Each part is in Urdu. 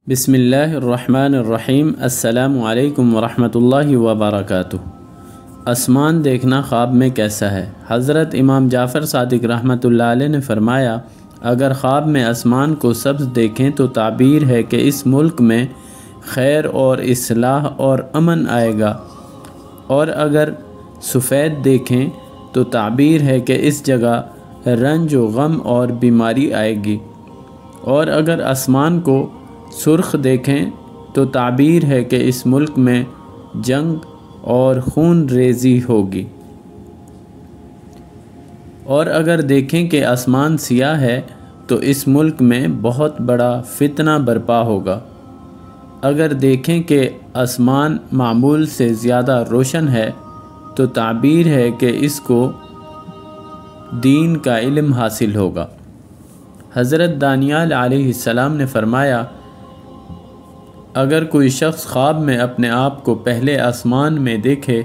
بسم اللہ الرحمن الرحیم۔ السلام علیکم ورحمۃ اللہ وبرکاتہ۔ آسمان دیکھنا خواب میں کیسا ہے؟ حضرت امام جعفر صادق رحمۃ اللہ علیہ نے فرمایا، اگر خواب میں آسمان کو سبز دیکھیں تو تعبیر ہے کہ اس ملک میں خیر اور اصلاح اور امن آئے گا، اور اگر سفید دیکھیں تو تعبیر ہے کہ اس جگہ رنج و غم اور بیماری آئے گی، اور اگر آسمان کو سرخ دیکھیں تو تعبیر ہے کہ اس ملک میں جنگ اور خون ریزی ہوگی، اور اگر دیکھیں کہ آسمان سیاہ ہے تو اس ملک میں بہت بڑا فتنہ برپا ہوگا۔ اگر دیکھیں کہ آسمان معمول سے زیادہ روشن ہے تو تعبیر ہے کہ اس کو دین کا علم حاصل ہوگا۔ حضرت دانیال علیہ السلام نے فرمایا، اگر کوئی شخص خواب میں اپنے آپ کو پہلے آسمان میں دیکھے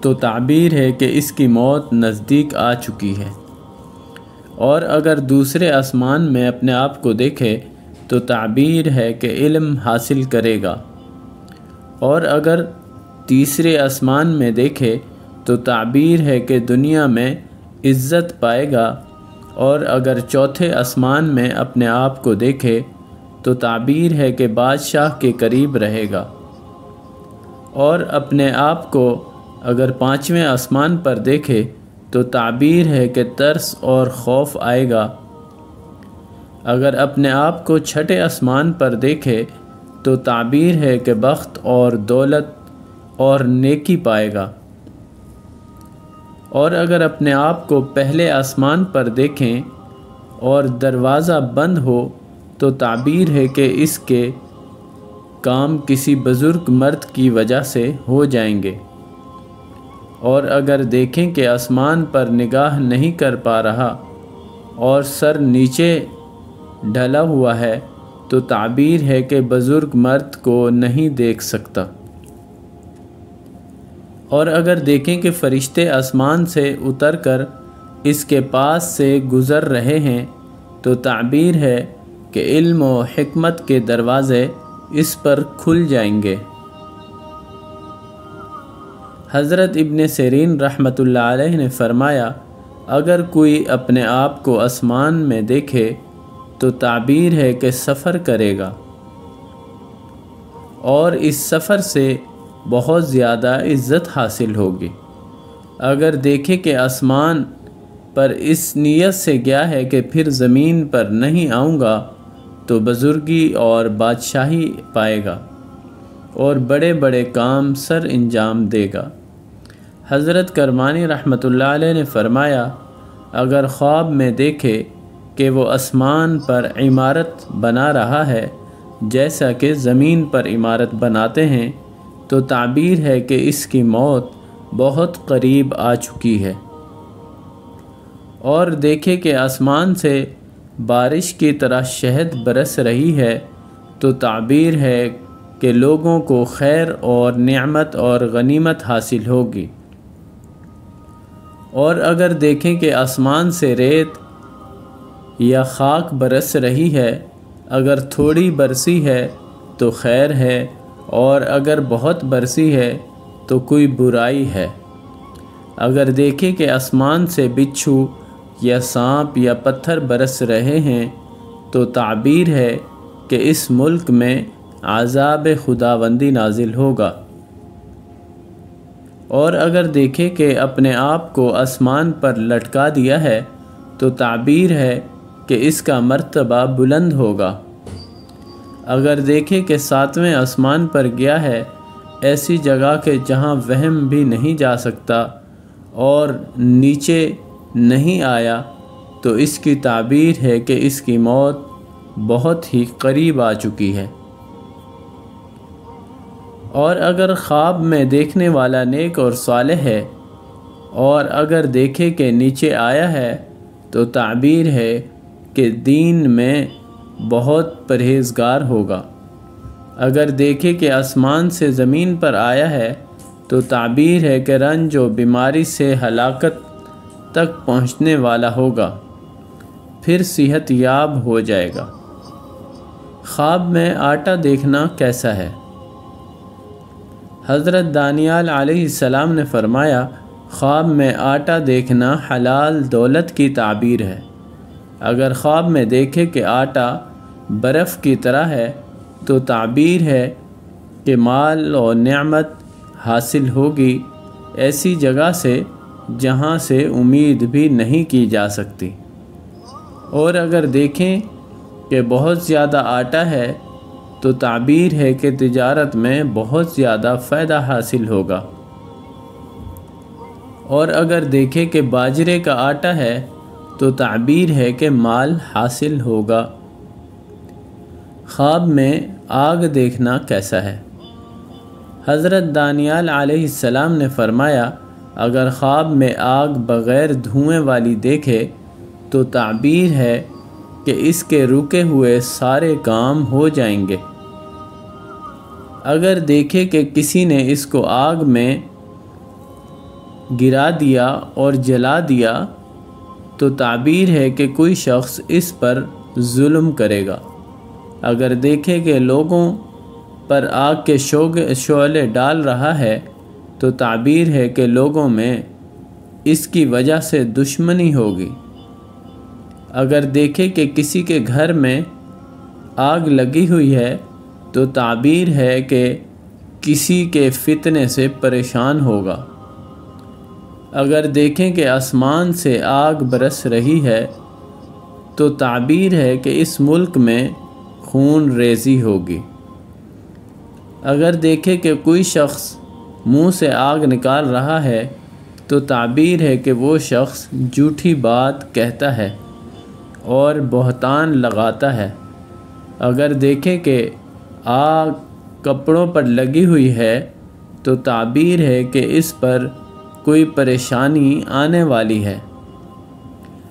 تو تعبیر ہے کہ اس کی موت نزدیک آ چکی ہے، اور اگر دوسرے آسمان میں اپنے آپ کو دیکھے تو تعبیر ہے کہ علم حاصل کرے گا، اور اگر تیسرے آسمان میں دیکھے تو تعبیر ہے کہ دنیا میں عزت پائے گا، اور اگر چوتھے آسمان میں اپنے آپ کو دیکھے تو تعبیر ہے کہ بادشاہ کے قریب رہے گا، اور اپنے آپ کو اگر پانچویں آسمان پر دیکھے تو تعبیر ہے کہ ترس اور خوف آئے گا، اگر اپنے آپ کو چھٹے آسمان پر دیکھے تو تعبیر ہے کہ بخت اور دولت اور نیکی پائے گا، اور اگر اپنے آپ کو پہلے آسمان پر دیکھیں اور دروازہ بند ہو تو تعبیر ہے کہ اس کے کام کسی بزرگ مرد کی وجہ سے ہو جائیں گے، اور اگر دیکھیں کہ آسمان پر نگاہ نہیں کر پا رہا اور سر نیچے ڈھلا ہوا ہے تو تعبیر ہے کہ بزرگ مرد کو نہیں دیکھ سکتا، اور اگر دیکھیں کہ فرشتے آسمان سے اتر کر اس کے پاس سے گزر رہے ہیں تو تعبیر ہے کہ علم و حکمت کے دروازے اس پر کھل جائیں گے۔ حضرت ابن سیرین رحمۃ اللہ علیہ نے فرمایا، اگر کوئی اپنے آپ کو آسمان میں دیکھے تو تعبیر ہے کہ سفر کرے گا، اور اس سفر سے بہت زیادہ عزت حاصل ہوگی۔ اگر دیکھے کہ آسمان پر اس نیت سے گیا ہے کہ پھر زمین پر نہیں آؤں گا تو بزرگی اور بادشاہی پائے گا، اور بڑے بڑے کام سر انجام دے گا۔ حضرت کرمانی رحمۃ اللہ علیہ نے فرمایا، اگر خواب میں دیکھے کہ وہ آسمان پر عمارت بنا رہا ہے جیسا کہ زمین پر عمارت بناتے ہیں تو تعبیر ہے کہ اس کی موت بہت قریب آ چکی ہے، اور دیکھے کہ آسمان سے بارش کی طرح شہد برس رہی ہے تو تعبیر ہے کہ لوگوں کو خیر اور نعمت اور غنیمت حاصل ہوگی، اور اگر دیکھیں کہ آسمان سے ریت یا خاک برس رہی ہے، اگر تھوڑی برسی ہے تو خیر ہے، اور اگر بہت برسی ہے تو کوئی برائی ہے، اگر دیکھیں کہ آسمان سے بچھو یا سانپ یا پتھر برس رہے ہیں تو تعبیر ہے کہ اس ملک میں عذاب خداوندی نازل ہوگا، اور اگر دیکھے کہ اپنے آپ کو آسمان پر لٹکا دیا ہے تو تعبیر ہے کہ اس کا مرتبہ بلند ہوگا، اگر دیکھے کہ ساتویں آسمان پر گیا ہے ایسی جگہ کہ جہاں وہم بھی نہیں جا سکتا اور نیچے نہیں آیا تو اس کی تعبیر ہے کہ اس کی موت بہت ہی قریب آ چکی ہے، اور اگر خواب میں دیکھنے والا نیک اور صالح ہے اور اگر دیکھے کہ نیچے آیا ہے تو تعبیر ہے کہ دین میں بہت پرہیزگار ہوگا، اگر دیکھے کہ آسمان سے زمین پر آیا ہے تو تعبیر ہے کہ رنج و بیماری سے ہلاکت تک پہنچنے والا ہوگا، پھر صحت یاب ہو جائے گا۔ خواب میں آٹا دیکھنا کیسا ہے؟ حضرت دانیال علیہ السلام نے فرمایا، خواب میں آٹا دیکھنا حلال دولت کی تعبیر ہے۔ اگر خواب میں دیکھے کہ آٹا برف کی طرح ہے تو تعبیر ہے کہ مال اور نعمت حاصل ہوگی ایسی جگہ سے جہاں سے امید بھی نہیں کی جا سکتی۔ اور اگر دیکھیں کہ بہت زیادہ آٹا ہے تو تعبیر ہے کہ تجارت میں بہت زیادہ فائدہ حاصل ہوگا۔ اور اگر دیکھیں کہ باجرے کا آٹا ہے تو تعبیر ہے کہ مال حاصل ہوگا۔ خواب میں آگ دیکھنا کیسا ہے؟ حضرت دانیال علیہ السلام نے فرمایا، اگر خواب میں آگ بغیر دھوئیں والی دیکھے تو تعبیر ہے کہ اس کے رکے ہوئے سارے کام ہو جائیں گے۔ اگر دیکھے کہ کسی نے اس کو آگ میں گرا دیا اور جلا دیا تو تعبیر ہے کہ کوئی شخص اس پر ظلم کرے گا۔ اگر دیکھے کہ لوگوں پر آگ کے شعلے ڈال رہا ہے تو تعبیر ہے کہ لوگوں میں اس کی وجہ سے دشمنی ہوگی۔ اگر دیکھے کہ کسی کے گھر میں آگ لگی ہوئی ہے تو تعبیر ہے کہ کسی کے فتنے سے پریشان ہوگا۔ اگر دیکھیں کہ آسمان سے آگ برس رہی ہے تو تعبیر ہے کہ اس ملک میں خون ریزی ہوگی۔ اگر دیکھے کہ کوئی شخص منہ سے آگ نکال رہا ہے تو تعبیر ہے کہ وہ شخص جھوٹی بات کہتا ہے اور بہتان لگاتا ہے۔ اگر دیکھیں کہ آگ کپڑوں پر لگی ہوئی ہے تو تعبیر ہے کہ اس پر کوئی پریشانی آنے والی ہے۔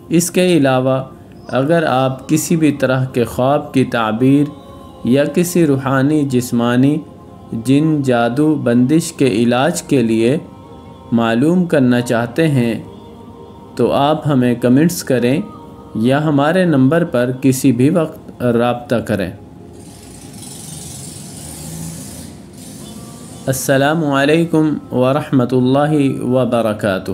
اس کے علاوہ اگر آپ کسی بھی طرح کے خواب کی تعبیر یا کسی روحانی، جسمانی، جن، جادو، بندش کے علاج کے لیے معلوم کرنا چاہتے ہیں تو آپ ہمیں کمنٹس کریں یا ہمارے نمبر پر کسی بھی وقت رابطہ کریں۔ السلام علیکم ورحمۃ اللہ وبرکاتہ۔